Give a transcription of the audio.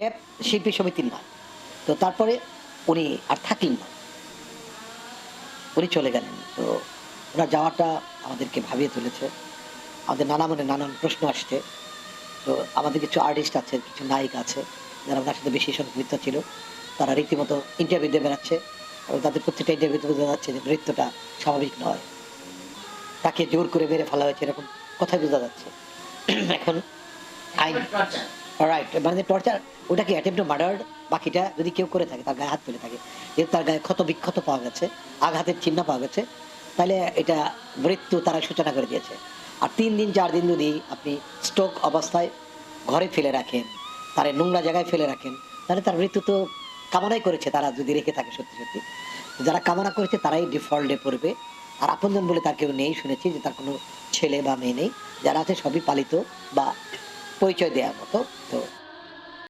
App শিল্পী সমিতির নয়। তো তারপরে উনি আর থাকলেন না। উনি চলে গেলেন। তো উনার যাওয়াটা আমাদেরকে ভাবিয়ে তুলেছে। আমাদের নানা মনে নানান প্রশ্ন আসছে। তো আমাদের কিছু আর্টিস্ট আছে, কিছু নায়িকা আছে, যারা উনার সাথে বেশি সম্পৃক্ত ছিল। তারা রীতিমতো ইন্টারভিউ দিয়ে বেড়াচ্ছে এবং তাদের প্রত্যেকটা ইন্টারভিউতে বোঝা যাচ্ছে যে নৃত্যটা স্বাভাবিক নয়। তাকে জোর করে মেরে ফেলা হয়েছে এরকম কথাই বোঝা যাচ্ছে। এখন আইন রাইট মানে টর্চার ওটা কি অ্যাটেম্প্ট টু মার্ডার বাকিটা যদি কেউ করে থাকে তার গায়ে হাত তুলে থাকে। যেহেতু তার গায়ে ক্ষত বিক্ষত পাওয়া গেছে, আঘাতের চিহ্ন পাওয়া গেছে, তাইলে এটা মৃত্যু তারা সূচনা করে দিয়েছে। আর ৩ দিন ৪ দিন যদি আপনি স্ট্রোক অবস্থায় ঘরে ফেলে রাখেন, তারে নোংরা জায়গায় ফেলে রাখেন, তাহলে তার মৃত্যু তো কামনাই করেছে তারা যদি রেখে থাকে সত্যি, সত্যি। যারা কামনা করেছে তারাই ডিফল্টে পড়বে। আর আপনজন বলে তার কেউ নেই শুনেছি যে তার কোনো ছেলে বা মেয়ে নেই। যারা আছে সবই পালিত বা পরিচয় দেয়ার মতো। তো